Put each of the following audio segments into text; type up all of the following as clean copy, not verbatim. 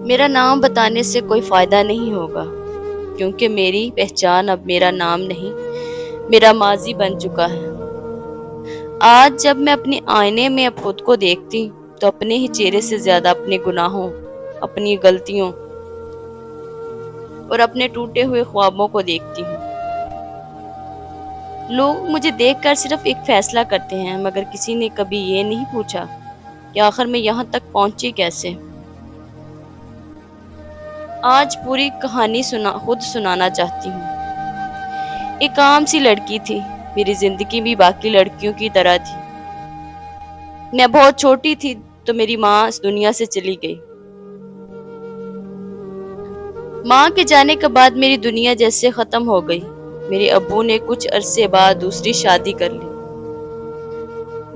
میرا نام بتانے سے کوئی فائدہ نہیں ہوگا، کیونکہ میری پہچان اب میرا نام نہیں، میرا ماضی بن چکا ہے۔ آج جب میں اپنے آئینے میں اب خود کو دیکھتی تو اپنے ہی چہرے سے زیادہ اپنے گناہوں، اپنی غلطیوں اور اپنے ٹوٹے ہوئے خوابوں کو دیکھتی ہوں۔ لوگ مجھے دیکھ کر صرف ایک فیصلہ کرتے ہیں، مگر کسی نے کبھی یہ نہیں پوچھا کہ آخر میں یہاں تک پہنچی کیسے۔ آج پوری کہانی خود سنانا چاہتی ہوں۔ ایک عام سی لڑکی تھی، میری زندگی بھی باقی لڑکیوں کی طرح تھی۔ میں بہت چھوٹی تھی تو میری ماں اس دنیا سے چلی گئی۔ ماں کے جانے کے بعد میری دنیا جیسے ختم ہو گئی۔ میرے ابو نے کچھ عرصے بعد دوسری شادی کر لی۔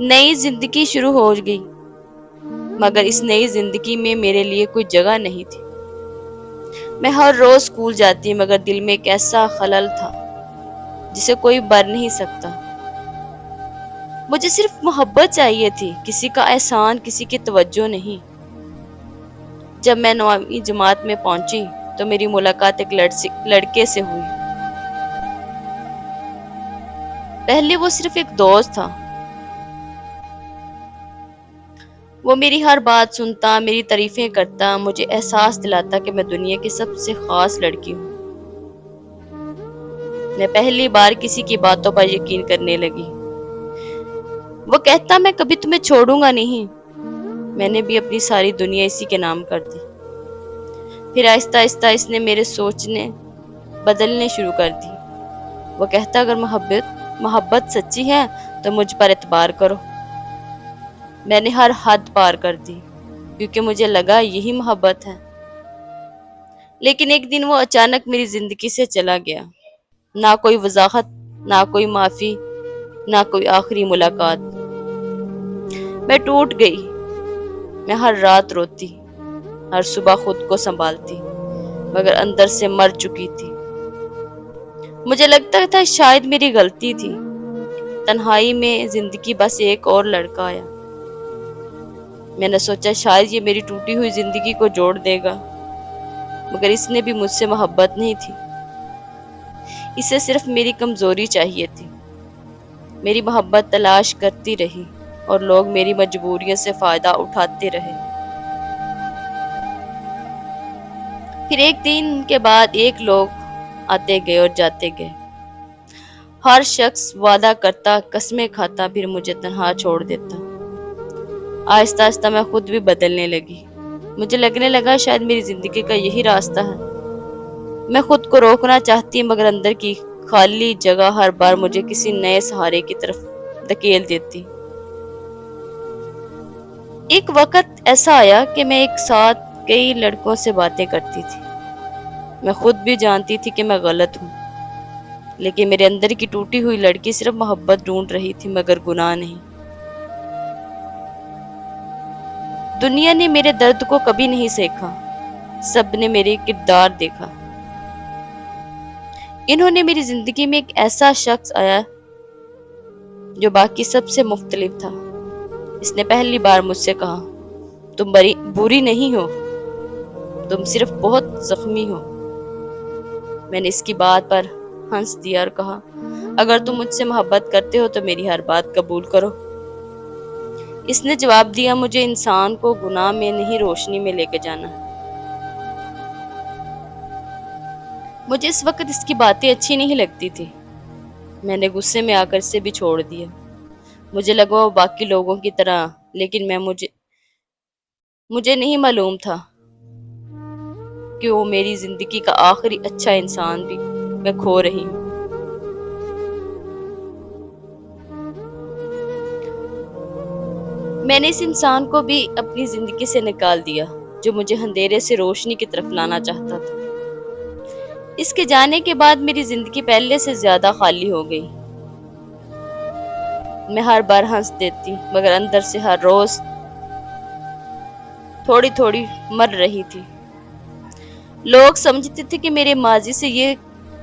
نئی زندگی شروع ہو گئی، مگر اس نئی زندگی میں میرے لیے کوئی جگہ نہیں تھی۔ میں ہر روز اسکول جاتی مگر دل میں ایک ایسا خلل تھا جسے کوئی بھر نہیں سکتا۔ مجھے صرف محبت چاہیے تھی، کسی کا احسان، کسی کی توجہ نہیں۔ جب میں 9ویں جماعت میں پہنچی تو میری ملاقات ایک لڑکے سے ہوئی۔ پہلے وہ صرف ایک دوست تھا۔ وہ میری ہر بات سنتا، میری تعریفیں کرتا، مجھے احساس دلاتا کہ میں دنیا کی سب سے خاص لڑکی ہوں۔ میں پہلی بار کسی کی باتوں پر یقین کرنے لگی۔ وہ کہتا میں کبھی تمہیں چھوڑوں گا نہیں۔ میں نے بھی اپنی ساری دنیا اسی کے نام کر دی۔ پھر آہستہ آہستہ اس نے میرے سوچنے بدلنے شروع کر دی۔ وہ کہتا اگر محبت سچی ہے تو مجھ پر اعتبار کرو۔ میں نے ہر حد پار کر دی، کیونکہ مجھے لگا یہی محبت ہے۔ لیکن ایک دن وہ اچانک میری زندگی سے چلا گیا۔ نہ کوئی وضاحت، نہ کوئی معافی، نہ کوئی آخری ملاقات۔ میں ٹوٹ گئی۔ میں ہر رات روتی، ہر صبح خود کو سنبھالتی، مگر اندر سے مر چکی تھی۔ مجھے لگتا تھا شاید میری غلطی تھی۔ تنہائی میں زندگی بس ایک اور لڑکا آیا۔ میں نے سوچا شاید یہ میری ٹوٹی ہوئی زندگی کو جوڑ دے گا، مگر اس نے بھی مجھ سے محبت نہیں تھی۔ اسے صرف میری کمزوری چاہیے تھی۔ میری محبت تلاش کرتی رہی اور لوگ میری مجبوریوں سے فائدہ اٹھاتے رہے۔ پھر ایک دن کے بعد ایک لوگ آتے گئے اور جاتے گئے۔ ہر شخص وعدہ کرتا، قسمیں کھاتا، پھر مجھے تنہا چھوڑ دیتا۔ آہستہ آہستہ میں خود بھی بدلنے لگی۔ مجھے لگنے لگا شاید میری زندگی کا یہی راستہ ہے۔ میں خود کو روکنا چاہتی مگر اندر کی خالی جگہ ہر بار مجھے کسی نئے سہارے کی طرف دھکیل دیتی۔ ایک وقت ایسا آیا کہ میں ایک ساتھ کئی لڑکوں سے باتیں کرتی تھی۔ میں خود بھی جانتی تھی کہ میں غلط ہوں، لیکن میرے اندر کی ٹوٹی ہوئی لڑکی صرف محبت ڈھونڈ رہی تھی مگر گناہ نہیں۔ دنیا نے میرے درد کو کبھی نہیں سیکھا، سب نے میرے کردار دیکھا۔ انہوں نے میری زندگی میں ایک ایسا شخص آیا جو باقی سب سے مختلف تھا۔ اس نے پہلی بار مجھ سے کہا تم بری نہیں ہو، تم صرف بہت زخمی ہو۔ میں نے اس کی بات پر ہنس دیا اور کہا اگر تم مجھ سے محبت کرتے ہو تو میری ہر بات قبول کرو۔ اس نے جواب دیا مجھے انسان کو گناہ میں نہیں روشنی میں لے کے جانا۔ مجھے اس وقت اس کی باتیں اچھی نہیں لگتی تھی۔ میں نے غصے میں آ کر اسے بھی چھوڑ دیا۔ مجھے لگا وہ باقی لوگوں کی طرح، لیکن مجھے نہیں معلوم تھا کہ وہ میری زندگی کا آخری اچھا انسان بھی میں کھو رہی ہوں۔ میں نے اس انسان کو بھی اپنی زندگی سے نکال دیا جو مجھے اندھیرے سے روشنی کی طرف لانا چاہتا تھا۔ اس کے جانے کے بعد میری زندگی پہلے سے زیادہ خالی ہو گئی۔ میں ہر بار ہنس دیتی مگر اندر سے ہر روز تھوڑی تھوڑی مر رہی تھی۔ لوگ سمجھتے تھے کہ میرے ماضی سے یہ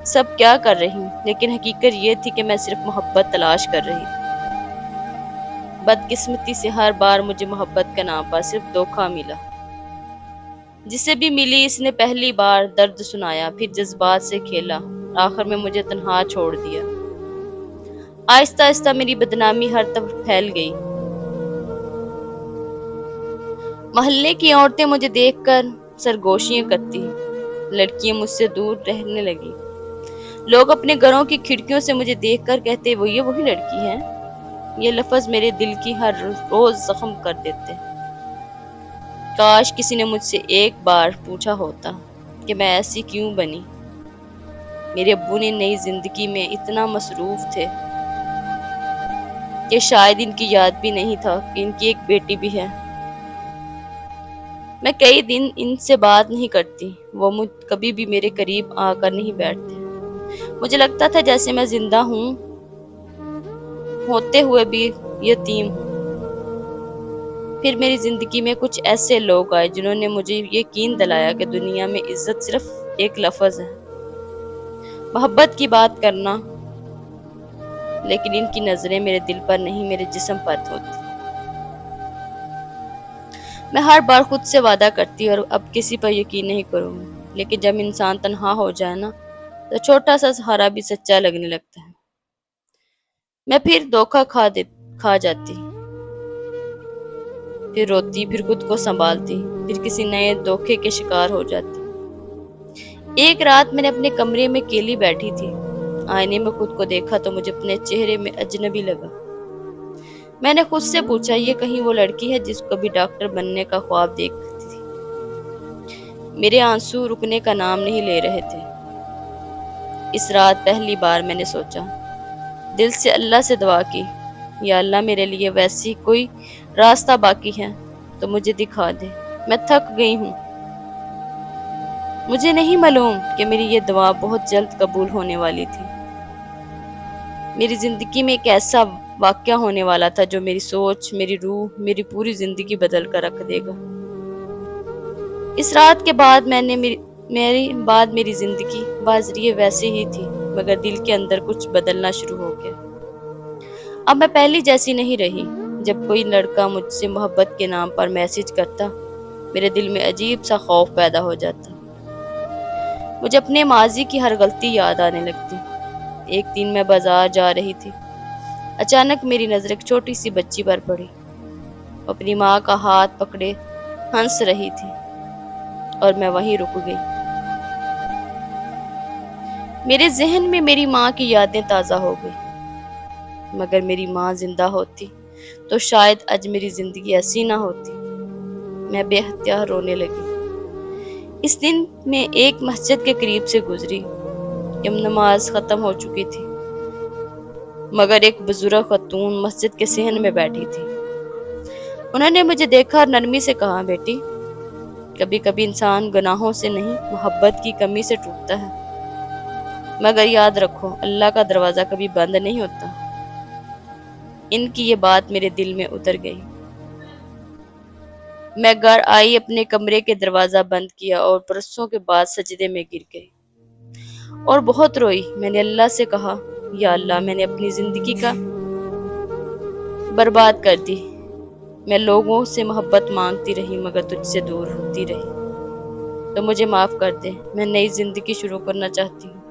سب کیا کر رہی ہوں، لیکن حقیقت یہ تھی کہ میں صرف محبت تلاش کر رہی تھی۔ بدقسمتی سے ہر بار مجھے محبت کے نام پر صرف دھوکہ ملا۔ جسے بھی ملی اس نے پہلی بار درد سنایا، پھر جذبات سے کھیلا، آخر میں مجھے تنہا چھوڑ دیا۔ آہستہ آہستہ میری بدنامی ہر طرف پھیل گئی۔ محلے کی عورتیں مجھے دیکھ کر سرگوشیاں کرتی، لڑکیاں مجھ سے دور رہنے لگی۔ لوگ اپنے گھروں کی کھڑکیوں سے مجھے دیکھ کر کہتے، وہ یہ وہی لڑکی ہے۔ یہ لفظ میرے دل کی ہر روز زخم کر دیتے۔ کاش کسی نے مجھ سے ایک بار پوچھا ہوتا کہ میں ایسی کیوں بنی۔ میرے ابو نے نئی زندگی میں اتنا مصروف تھے کہ شاید ان کی یاد بھی نہیں تھا کہ ان کی ایک بیٹی بھی ہے۔ میں کئی دن ان سے بات نہیں کرتی، وہ کبھی بھی میرے قریب آ کر نہیں بیٹھتے۔ مجھے لگتا تھا جیسے میں زندہ ہوں ہوتے ہوئے بھی یتیم ہوں۔ پھر میری زندگی میں کچھ ایسے لوگ آئے جنہوں نے مجھے یقین دلایا کہ دنیا میں عزت صرف ایک لفظ ہے، محبت کی بات کرنا، لیکن ان کی نظریں میرے دل پر نہیں، میرے جسم پر ہوتی۔ میں ہر بار خود سے وعدہ کرتی اور اب کسی پر یقین نہیں کروں گی، لیکن جب انسان تنہا ہو جائے نا تو چھوٹا سا سہارا بھی سچا لگنے لگتا ہے۔ میں پھر دھوکا کھا جاتی، پھر روتی، پھر خود کو سنبھالتی، پھر کسی نئے دھوکے کے شکار ہو جاتی۔ ایک رات میں نے اپنے کمرے میں اکیلی بیٹھی تھی، آئینے میں خود کو دیکھا تو مجھے اپنے چہرے میں اجنبی لگا۔ میں نے خود سے پوچھا، یہ کہیں وہ لڑکی ہے جس کو بھی ڈاکٹر بننے کا خواب دیکھتی تھی؟ میرے آنسو رکنے کا نام نہیں لے رہے تھے۔ اس رات پہلی بار میں نے سوچا، دل سے اللہ سے دعا کی، یا اللہ میرے لیے ویسی کوئی راستہ باقی ہے تو مجھے دکھا دے، میں تھک گئی ہوں۔ مجھے نہیں معلوم کہ میری یہ دعا بہت جلد قبول ہونے والی تھی۔ میری زندگی میں ایک ایسا واقعہ ہونے والا تھا جو میری سوچ، میری روح، میری پوری زندگی بدل کر رکھ دے گا۔ اس رات کے بعد میری زندگی بازریے ویسے ہی تھی، مگر دل کے اندر کچھ بدلنا شروع ہو گیا۔ اب میں پہلی جیسی نہیں رہی۔ جب کوئی لڑکا مجھ سے محبت کے نام پر میسج کرتا، میرے دل میں عجیب سا خوف پیدا ہو جاتا۔ مجھے اپنے ماضی کی ہر غلطی یاد آنے لگتی۔ ایک دن میں بازار جا رہی تھی، اچانک میری نظر ایک چھوٹی سی بچی پر پڑی، اپنی ماں کا ہاتھ پکڑے ہنس رہی تھی، اور میں وہیں رک گئی۔ میرے ذہن میں میری ماں کی یادیں تازہ ہو گئی، مگر میری ماں زندہ ہوتی تو شاید آج میری زندگی ایسی نہ ہوتی۔ میں بے اختیار رونے لگی۔ اس دن میں ایک مسجد کے قریب سے گزری، جب نماز ختم ہو چکی تھی، مگر ایک بزرگ خاتون مسجد کے صحن میں بیٹھی تھی۔ انہوں نے مجھے دیکھا اور نرمی سے کہا، بیٹی، کبھی کبھی انسان گناہوں سے نہیں، محبت کی کمی سے ٹوٹتا ہے، مگر یاد رکھو اللہ کا دروازہ کبھی بند نہیں ہوتا۔ ان کی یہ بات میرے دل میں اتر گئی۔ میں گھر آئی، اپنے کمرے کے دروازہ بند کیا اور برسوں کے بعد سجدے میں گر گئی اور بہت روئی۔ میں نے اللہ سے کہا، یا اللہ، میں نے اپنی زندگی کا برباد کر دی۔ میں لوگوں سے محبت مانگتی رہی مگر تجھ سے دور ہوتی رہی، تو مجھے معاف کر دے، میں نئی زندگی شروع کرنا چاہتی ہوں۔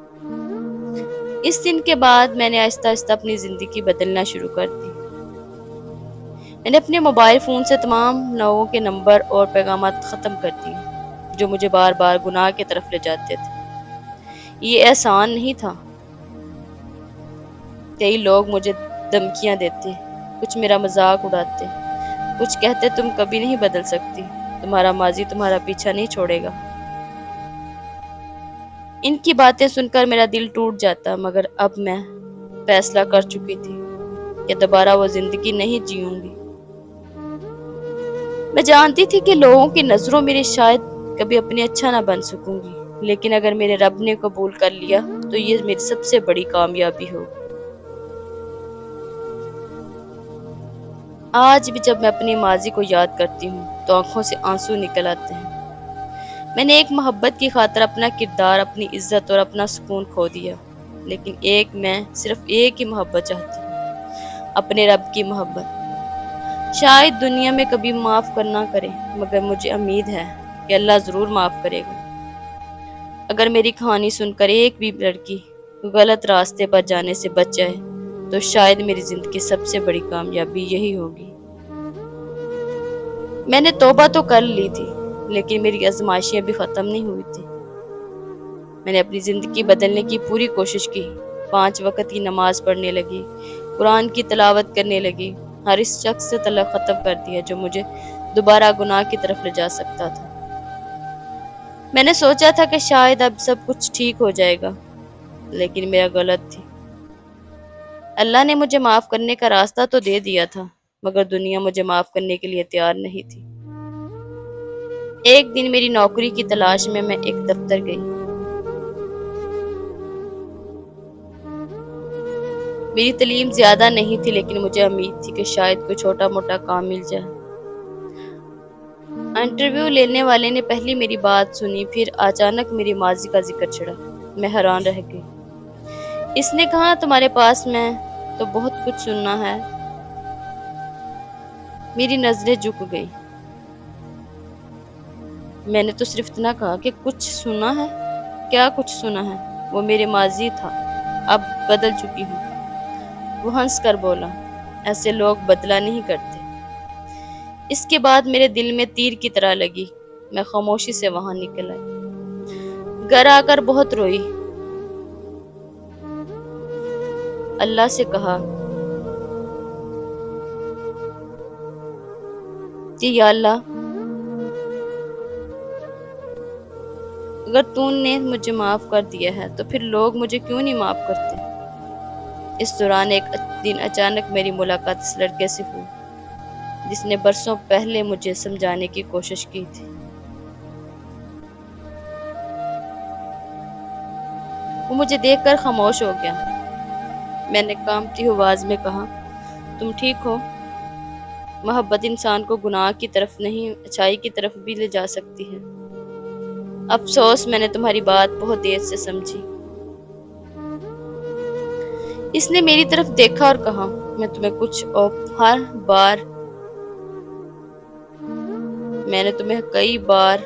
اس دن کے بعد میں نے آہستہ آہستہ اپنی زندگی بدلنا شروع کر دی۔ میں نے اپنے موبائل فون سے تمام لوگوں کے نمبر اور پیغامات ختم کر دیے جو مجھے بار بار گناہ کی طرف لے جاتے تھے۔ یہ آسان نہیں تھا۔ کئی لوگ مجھے دھمکیاں دیتے، کچھ میرا مذاق اڑاتے، کچھ کہتے تم کبھی نہیں بدل سکتی، تمہارا ماضی تمہارا پیچھا نہیں چھوڑے گا۔ ان کی باتیں سن کر میرا دل ٹوٹ جاتا، مگر اب میں فیصلہ کر چکی تھی کہ دوبارہ وہ زندگی نہیں جیوں گی۔ میں جانتی تھی کہ لوگوں کی نظروں میرے شاید کبھی اپنے اچھا نہ بن سکوں گی، لیکن اگر میرے رب نے قبول کر لیا تو یہ میری سب سے بڑی کامیابی ہوگی۔ آج بھی جب میں اپنی ماضی کو یاد کرتی ہوں تو آنکھوں سے آنسو نکل آتے ہیں۔ میں نے ایک محبت کی خاطر اپنا کردار، اپنی عزت اور اپنا سکون کھو دیا، لیکن میں صرف ایک ہی محبت چاہتی ہوں، اپنے رب کی محبت۔ شاید دنیا میں کبھی معاف کرنا کرے، مگر مجھے امید ہے کہ اللہ ضرور معاف کرے گا۔ اگر میری کہانی سن کر ایک بھی لڑکی غلط راستے پر جانے سے بچ جائے تو شاید میری زندگی کی سب سے بڑی کامیابی یہی ہوگی۔ میں نے توبہ تو کر لی تھی، لیکن میری آزمائشیں ابھی ختم نہیں ہوئی تھی۔ میں نے اپنی زندگی بدلنے کی پوری کوشش کی، 5 وقت کی نماز پڑھنے لگی، قرآن کی تلاوت کرنے لگی، ہر اس شخص سے تعلق ختم کر دیا جو مجھے دوبارہ گناہ کی طرف لے جا سکتا تھا۔ میں نے سوچا تھا کہ شاید اب سب کچھ ٹھیک ہو جائے گا، لیکن میرا غلط تھی۔ اللہ نے مجھے معاف کرنے کا راستہ تو دے دیا تھا، مگر دنیا مجھے معاف کرنے کے لیے تیار نہیں تھی۔ ایک دن میری نوکری کی تلاش میں ایک دفتر گئی۔ میری تعلیم زیادہ نہیں تھی، لیکن مجھے امید تھی کہ شاید کوئی چھوٹا موٹا کام مل جائے۔ انٹرویو لینے والے نے پہلی میری بات سنی، پھر اچانک میری ماضی کا ذکر چھڑا۔ میں حیران رہ گئی۔ اس نے کہا، تمہارے پاس میں تو بہت کچھ سننا ہے۔ میری نظریں جھک گئی۔ میں نے تو صرف اتنا کہا کہ کچھ سنا ہے۔ کیا کچھ سنا ہے؟ وہ میرے ماضی تھا، اب بدل چکی ہوں۔ وہ ہنس کر بولا، ایسے لوگ بدلا نہیں کرتے۔ اس کے بعد میرے دل میں تیر کی طرح لگی۔ میں خاموشی سے وہاں نکل آئی۔ گھر آ کر بہت روئی۔ اللہ سے کہا کہ یا اللہ، اگر تو نے مجھے معاف کر دیا ہے تو پھر لوگ مجھے کیوں نہیں معاف کرتے؟ اس دوران ایک دن اچانک میری ملاقات اس لڑکے سے ہوئی جس نے برسوں پہلے مجھے سمجھانے کی کوشش کی تھی۔ وہ مجھے دیکھ کر خاموش ہو گیا۔ میں نے کانپتی آواز میں کہا، تم ٹھیک ہو؟ محبت انسان کو گناہ کی طرف نہیں، اچھائی کی طرف بھی لے جا سکتی ہے۔ افسوس، میں نے تمہاری بات بہت دیر سے سمجھی۔ اس نے میری طرف دیکھا اور کہا، میں تمہیں ہر بار میں نے تمہیں کئی بار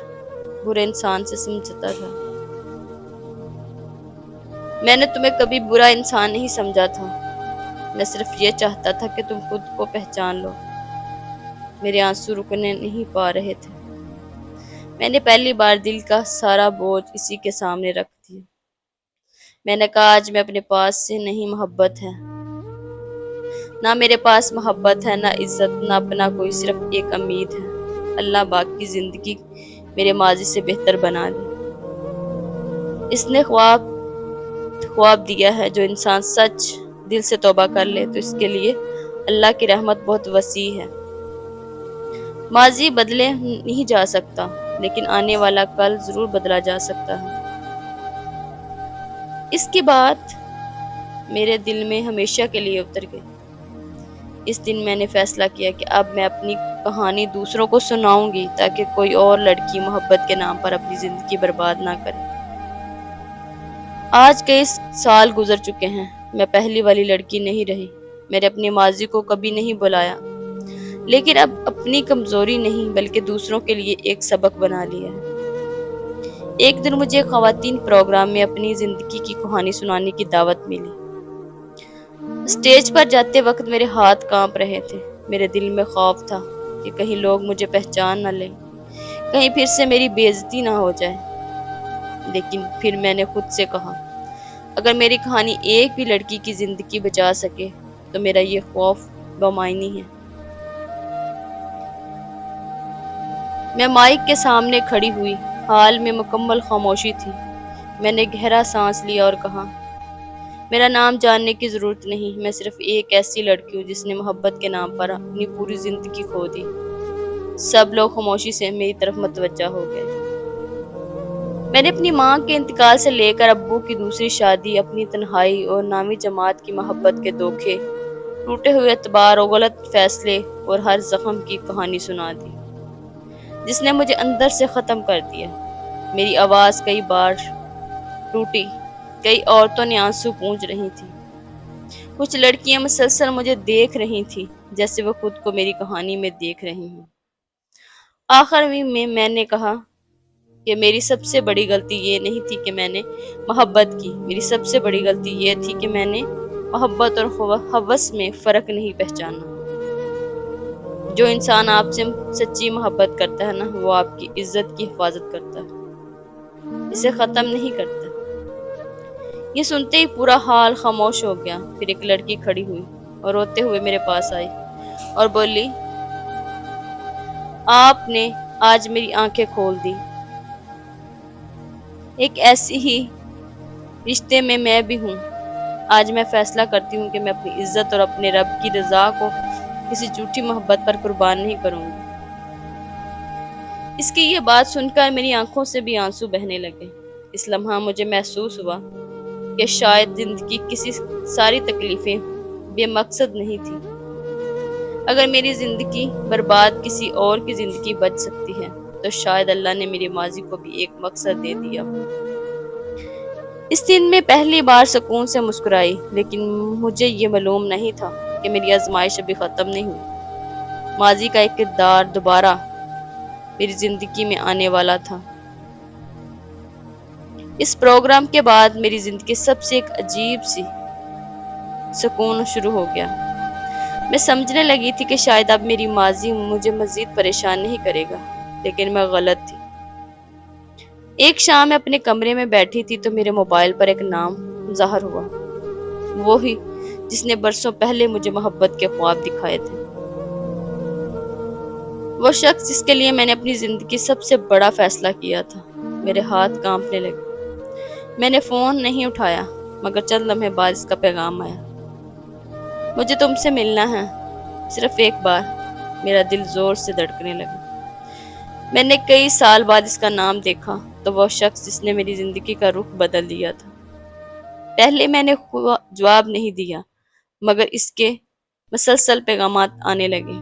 برے انسان سے سمجھتا تھا۔ میں نے تمہیں کبھی برا انسان نہیں سمجھا تھا۔ میں صرف یہ چاہتا تھا کہ تم خود کو پہچان لو۔ میرے آنسو رکنے نہیں پا رہے تھے۔ میں نے پہلی بار دل کا سارا بوجھ اسی کے سامنے رکھ دیا۔ میں نے کہا، آج میں اپنے پاس سے نہیں، محبت ہے۔ نہ میرے پاس محبت ہے، نہ عزت، نہ اپنا کوئی، صرف ایک امید ہے، اللہ باقی زندگی میرے ماضی سے بہتر بنا دے۔ اس نے خواب دیا ہے، جو انسان سچ دل سے توبہ کر لے تو اس کے لیے اللہ کی رحمت بہت وسیع ہے۔ ماضی بدلے نہیں جا سکتا، لیکن آنے والا کل ضرور بدلا جا سکتا ہے۔ اس کی بات میرے دل میں ہمیشہ کے لیے اتر گئی۔ اس دن میں نے فیصلہ کیا کہ اب میں اپنی کہانی دوسروں کو سناؤں گی تاکہ کوئی اور لڑکی محبت کے نام پر اپنی زندگی برباد نہ کرے۔ آج کئی سال گزر چکے ہیں، میں پہلی والی لڑکی نہیں رہی۔ میں نے اپنی ماضی کو کبھی نہیں بلایا، لیکن اب اپنی کمزوری نہیں بلکہ دوسروں کے لیے ایک سبق بنا لیا ہے۔ ایک دن مجھے خواتین پروگرام میں اپنی زندگی کی کہانی سنانے کی دعوت ملی۔ اسٹیج پر جاتے وقت میرے ہاتھ کانپ رہے تھے۔ میرے دل میں خوف تھا کہ کہیں لوگ مجھے پہچان نہ لیں، کہیں پھر سے میری بے عزتی نہ ہو جائے۔ لیکن پھر میں نے خود سے کہا، اگر میری کہانی ایک بھی لڑکی کی زندگی بچا سکے تو میرا یہ خوف بامعنی ہے۔ میں مائک کے سامنے کھڑی ہوئی، حال میں مکمل خاموشی تھی۔ میں نے گہرا سانس لیا اور کہا، میرا نام جاننے کی ضرورت نہیں، میں صرف ایک ایسی لڑکی ہوں جس نے محبت کے نام پر اپنی پوری زندگی کھو دی۔ سب لوگ خاموشی سے میری طرف متوجہ ہو گئے۔ میں نے اپنی ماں کے انتقال سے لے کر ابو کی دوسری شادی، اپنی تنہائی اور نامی جماعت کی محبت کے دھوکے، ٹوٹے ہوئے اعتبار اور غلط فیصلے اور ہر زخم کی کہانی سنا دی جس نے مجھے اندر سے ختم کر دیا۔ میری آواز کئی بار ٹوٹی، کئی عورتوں نے آنسو پونچھ رہی تھیں، کچھ لڑکیاں مسلسل مجھے دیکھ رہی تھیں جیسے وہ خود کو میری کہانی میں دیکھ رہی ہوں۔ آخر میں نے کہا، کہ میری سب سے بڑی غلطی یہ نہیں تھی کہ میں نے محبت کی، میری سب سے بڑی غلطی یہ تھی کہ میں نے محبت اور ہوس میں فرق نہیں پہچانا۔ جو انسان آپ سے سچی محبت کرتا ہے نا، وہ آپ کی عزت کی حفاظت کرتا ہے، اسے ختم نہیں کرتا۔ یہ سنتے ہی پورا حال خاموش ہو گیا۔ پھر ایک لڑکی کھڑی ہوئی اور روتے ہوئے میرے پاس آئی اور بولی، آپ نے آج میری آنکھیں کھول دی۔ ایک ایسی ہی رشتے میں بھی ہوں۔ آج میں فیصلہ کرتی ہوں کہ میں اپنی عزت اور اپنے رب کی رضا کو کسی جھوٹی محبت پر قربان نہیں کروں گی۔ اس کی یہ بات سن کر میری آنکھوں سے بھی آنسو بہنے لگے۔ اس لمحہ مجھے محسوس ہوا کہ شاید زندگی کسی ساری تکلیفیں بے مقصد نہیں تھی۔ اگر میری زندگی برباد کسی اور کی زندگی بچ سکتی ہے تو شاید اللہ نے میرے ماضی کو بھی ایک مقصد دے دیا۔ اس دن میں پہلی بار سکون سے مسکرائی، لیکن مجھے یہ معلوم نہیں تھا کہ میری آزمائش ابھی ختم نہیں ہوئی۔ ماضی کا ایک کردار دوبارہ میری زندگی میں آنے والا تھا۔ اس پروگرام کے بعد میری زندگی سب سے ایک عجیب سی سکون شروع ہو گیا۔ میں سمجھنے لگی تھی کہ شاید اب میری ماضی مجھے مزید پریشان نہیں کرے گا، لیکن میں غلط تھی۔ ایک شام میں اپنے کمرے میں بیٹھی تھی تو میرے موبائل پر ایک نام ظاہر ہوا، وہی جس نے برسوں پہلے مجھے محبت کے خواب دکھائے تھے۔ وہ شخص جس کے لیے میں نے اپنی زندگی سب سے بڑا فیصلہ کیا تھا۔ میرے ہاتھ کانپنے لگے۔ میں نے فون نہیں اٹھایا، مگر چند لمحے بعد اس کا پیغام آیا، مجھے تم سے ملنا ہے، صرف ایک بار۔ میرا دل زور سے دھڑکنے لگا۔ میں نے کئی سال بعد اس کا نام دیکھا تو وہ شخص جس نے میری زندگی کا رخ بدل دیا تھا۔ پہلے میں نے جواب نہیں دیا، مگر اس کے مسلسل پیغامات آنے لگے۔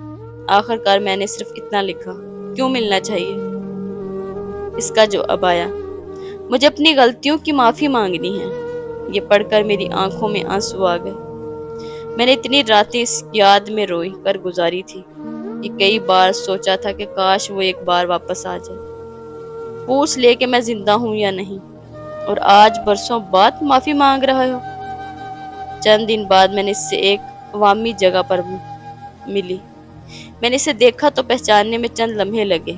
آخر کار میں نے صرف اتنا لکھا، کیوں ملنا چاہیے؟ اس کا جواب آیا، مجھے اپنی غلطیوں کی معافی مانگنی ہے۔ یہ پڑھ کر میری آنکھوں میں آنسو آ گئے۔ میں نے اتنی راتیں اس یاد میں روئی کر گزاری تھی کہ کئی بار سوچا تھا کہ کاش وہ ایک بار واپس آ جائے، پوچھ لے کہ میں زندہ ہوں یا نہیں، اور آج برسوں بعد معافی مانگ رہا ہو۔ چند دن بعد میں نے اس سے ایک عوامی جگہ پر ملی۔ میں نے اسے دیکھا تو پہچاننے میں چند لمحے لگے۔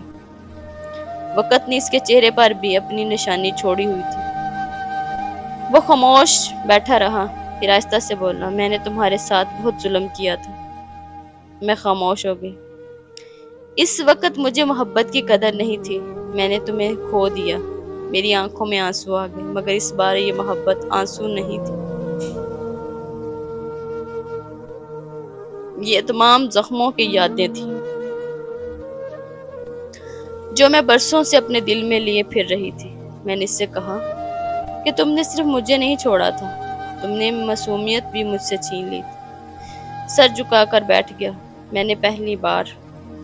وقت نے اس کے چہرے پر بھی اپنی نشانی چھوڑی ہوئی تھی۔ وہ خاموش بیٹھا رہا، پھر آہستہ سے بولا، میں نے تمہارے ساتھ بہت ظلم کیا تھا۔ میں خاموش ہو گئی۔ اس وقت مجھے محبت کی قدر نہیں تھی۔ میں نے تمہیں کھو دیا۔ میری آنکھوں میں آنسو آ گئے، مگر اس بار یہ محبت آنسو نہیں تھی، یہ تمام زخموں کی یادیں تھیں جو میں برسوں سے اپنے دل میں لیے پھر رہی تھی۔ میں نے اس سے کہا کہ تم نے صرف مجھے نہیں چھوڑا تھا، تم نے معصومیت بھی مجھ سے چھین لی تھی۔ سر جھکا کر بیٹھ گیا۔ میں نے پہلی بار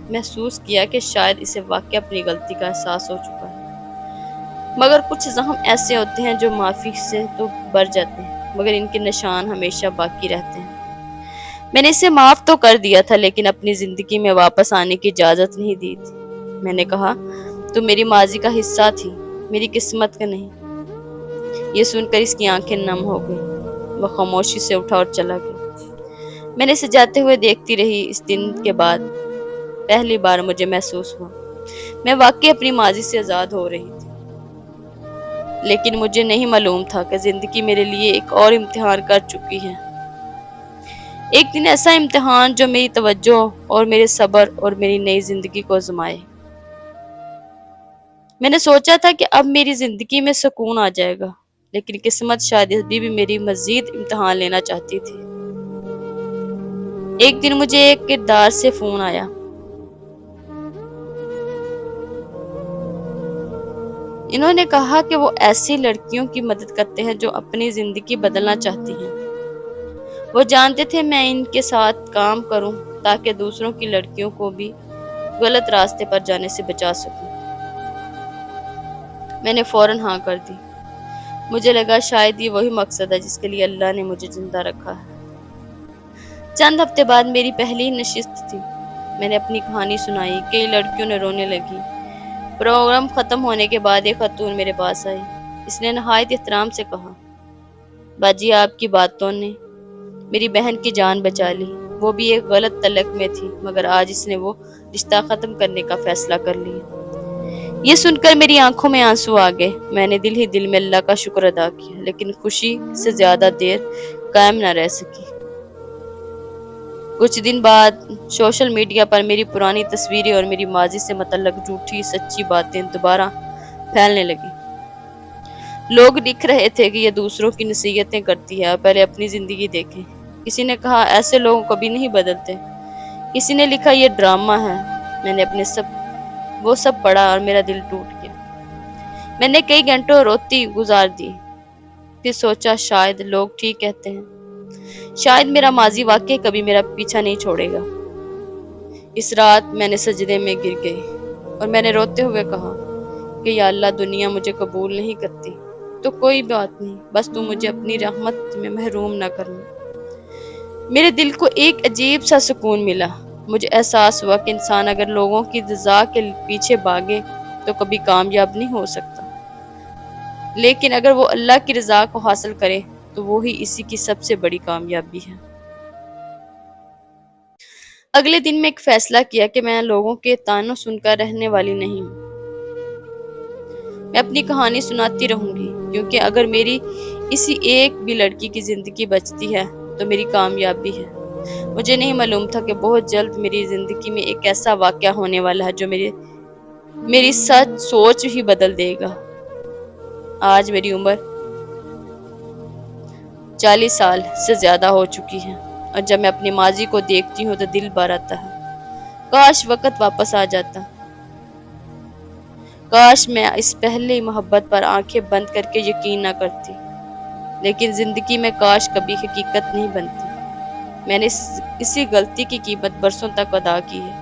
محسوس کیا کہ شاید اسے واقعی اپنی غلطی کا احساس ہو چکا ہے، مگر کچھ زخم ایسے ہوتے ہیں جو معافی سے تو بھر جاتے ہیں، مگر ان کے نشان ہمیشہ باقی رہتے ہیں۔ میں نے اسے معاف تو کر دیا تھا، لیکن اپنی زندگی میں واپس آنے کی اجازت نہیں دی تھی۔ میں نے کہا، تم میری ماضی کا حصہ تھی، میری قسمت کا نہیں۔ یہ سن کر اس کی آنکھیں نم ہو گئی۔ وہ خاموشی سے اٹھا اور چلا گیا۔ میں نے اسے جاتے ہوئے دیکھتی رہی۔ اس دن کے بعد پہلی بار مجھے محسوس ہوا میں واقعی اپنی ماضی سے آزاد ہو رہی تھی، لیکن مجھے نہیں معلوم تھا کہ زندگی میرے لیے ایک اور امتحان کر چکی ہے۔ ایک دن ایسا امتحان جو میری توجہ اور میرے صبر اور میری نئی زندگی کو آزمائے۔ میں نے سوچا تھا کہ اب میری زندگی میں سکون آ جائے گا، لیکن قسمت شاید ابھی بھی میری مزید امتحان لینا چاہتی تھی۔ ایک دن مجھے ایک کردار سے فون آیا۔ انہوں نے کہا کہ وہ ایسی لڑکیوں کی مدد کرتے ہیں جو اپنی زندگی بدلنا چاہتی ہیں۔ وہ جانتے تھے میں ان کے ساتھ کام کروں تاکہ دوسروں کی لڑکیوں کو بھی غلط راستے پر جانے سے بچا سکوں۔ میں نے فوراً ہاں کر دی۔ مجھے لگا شاید یہ وہی مقصد ہے جس کے لیے اللہ نے مجھے زندہ رکھا ہے۔ چند ہفتے بعد میری پہلی نشست تھی۔ میں نے اپنی کہانی سنائی، کئی لڑکیوں نے رونے لگی۔ پروگرام ختم ہونے کے بعد ایک خاتون میرے پاس آئی۔ اس نے نہایت احترام سے کہا، باجی آپ کی باتوں نے میری بہن کی جان بچا لی۔ وہ بھی ایک غلط تعلق میں تھی، مگر آج اس نے وہ رشتہ ختم کرنے کا فیصلہ کر لیا۔ یہ سن کر میری آنکھوں میں آنسو آ گئے۔ میں نے دل ہی دل میں اللہ کا شکر ادا کیا، لیکن خوشی سے زیادہ دیر قائم نہ رہ سکی۔ کچھ دن بعد سوشل میڈیا پر میری پرانی تصویریں اور میری ماضی سے متعلق جھوٹی سچی باتیں دوبارہ پھیلنے لگی۔ لوگ لکھ رہے تھے کہ یہ دوسروں کی نصیحتیں کرتی ہے اور پہلے اپنی زندگی دیکھیں۔ کسی نے کہا ایسے لوگ کبھی نہیں بدلتے۔ کسی نے لکھا یہ ڈرامہ ہے۔ میں نے وہ سب پڑھا اور میرا دل ٹوٹ گیا۔ میں نے کئی گھنٹوں روتی گزار دی، پھر سوچا شاید لوگ ٹھیک کہتے ہیں، شاید میرا ماضی واقعی کبھی میرا پیچھا نہیں چھوڑے گا۔ اس رات میں نے سجدے میں گر گئی اور میں نے روتے ہوئے کہا کہ یا اللہ دنیا مجھے قبول نہیں کرتی تو کوئی بات نہیں، بس تو مجھے اپنی رحمت میں محروم نہ کرنا۔ میرے دل کو ایک عجیب سا سکون ملا۔ مجھے احساس ہوا کہ انسان اگر لوگوں کی رضا کے پیچھے بھاگے تو کبھی کامیاب نہیں ہو سکتا، لیکن اگر وہ اللہ کی رضا کو حاصل کرے تو وہی اسی کی سب سے بڑی کامیابی ہے۔ اگلے دن میں ایک فیصلہ کیا کہ میں لوگوں کے طعنوں سن کر رہنے والی نہیں ہوں۔ میں اپنی کہانی سناتی رہوں گی، کیونکہ اگر میری اسی ایک بھی لڑکی کی زندگی بچتی ہے تو میری کامیابی ہے۔ مجھے نہیں معلوم تھا کہ بہت جلد میری زندگی میں ایک ایسا واقعہ ہونے والا ہے جو میری سچ سوچ ہی بدل دے گا۔ آج میری عمر 40 سال سے زیادہ ہو چکی ہے، اور جب میں اپنی ماضی کو دیکھتی ہوں تو دل بھر آتا ہے۔ کاش وقت واپس آ جاتا، کاش میں اس پہلی محبت پر آنکھیں بند کر کے یقین نہ کرتی، لیکن زندگی میں کاش کبھی حقیقت نہیں بنتی۔ میں نے اسی غلطی کی قیمت برسوں تک ادا کی ہے۔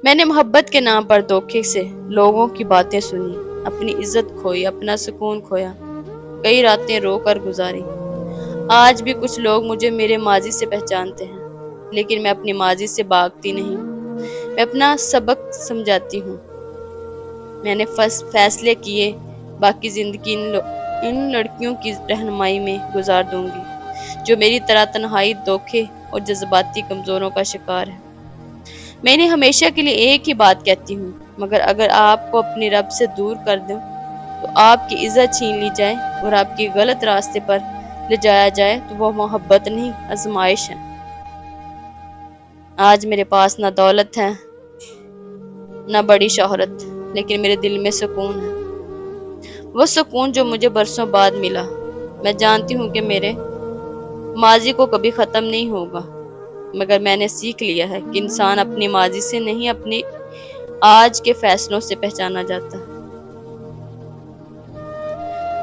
میں نے محبت کے نام پر دھوکے سے لوگوں کی باتیں سنی، اپنی عزت کھوئی، اپنا سکون کھویا، کئی راتیں رو کر گزاری۔ آج بھی کچھ لوگ مجھے میرے ماضی سے پہچانتے ہیں، لیکن میں اپنی ماضی سے بھاگتی نہیں، میں اپنا سبق سمجھاتی ہوں۔ میں نے فیصلے کیے باقی زندگی ان لڑکیوں کی رہنمائی میں گزار دوں گی جو میری طرح تنہائی، دھوکے اور جذباتی کمزوروں کا شکار ہے۔ میں نے ہمیشہ کے لیے ایک ہی بات کہتی ہوں، مگر اگر آپ کو اپنی رب سے دور کر دوں تو آپ کی عزت چھین لی جائے اور آپ کی غلط راستے پر لے جایا جائے تو وہ محبت نہیں، آزمائش ہے۔ آج میرے پاس نہ دولت ہے نہ بڑی شہرت، لیکن میرے دل میں سکون ہے، وہ سکون جو مجھے برسوں بعد ملا۔ میں جانتی ہوں کہ میرے ماضی کو کبھی ختم نہیں ہوگا، مگر میں نے سیکھ لیا ہے کہ انسان اپنی ماضی سے نہیں، اپنی آج کے فیصلوں سے پہچانا جاتا ہے۔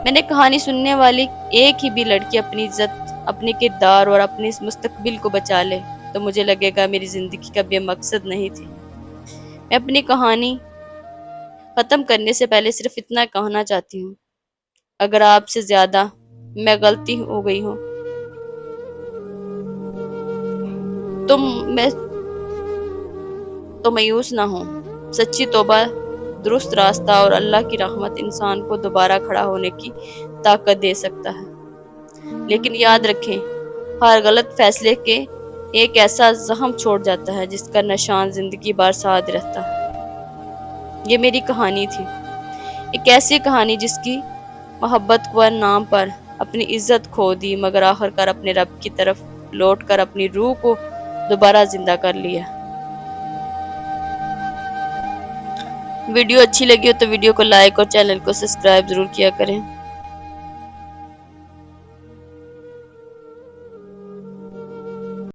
میں نے کہانی سننے والی ایک ہی بھی لڑکی اپنی عزت، اپنے کردار اور اپنے مستقبل کو بچا لے تو مجھے لگے گا میری زندگی کا بے مقصد نہیں تھی۔ میں اپنی کہانی ختم کرنے سے پہلے صرف اتنا کہنا چاہتی ہوں، اگر آپ سے زیادہ میں غلطی ہو گئی ہوں تو مایوس نہ ہوں۔ سچی توبہ، درست راستہ اور اللہ کی رحمت انسان کو دوبارہ کھڑا ہونے کی طاقت دے سکتا ہے، لیکن یاد رکھیں ہر غلط فیصلے کے ایک ایسا زخم چھوڑ جاتا ہے جس کا نشان زندگی بھر ساتھ رہتا ہے۔ یہ میری کہانی تھی، ایک ایسی کہانی جس کی محبت کے نام پر اپنی عزت کھو دی، مگر آخر کار اپنے رب کی طرف لوٹ کر اپنی روح کو دوبارہ زندہ کر لیا۔ ویڈیو اچھی لگی ہو تو ویڈیو کو لائک اور چینل کو سبسکرائب ضرور کیا کریں۔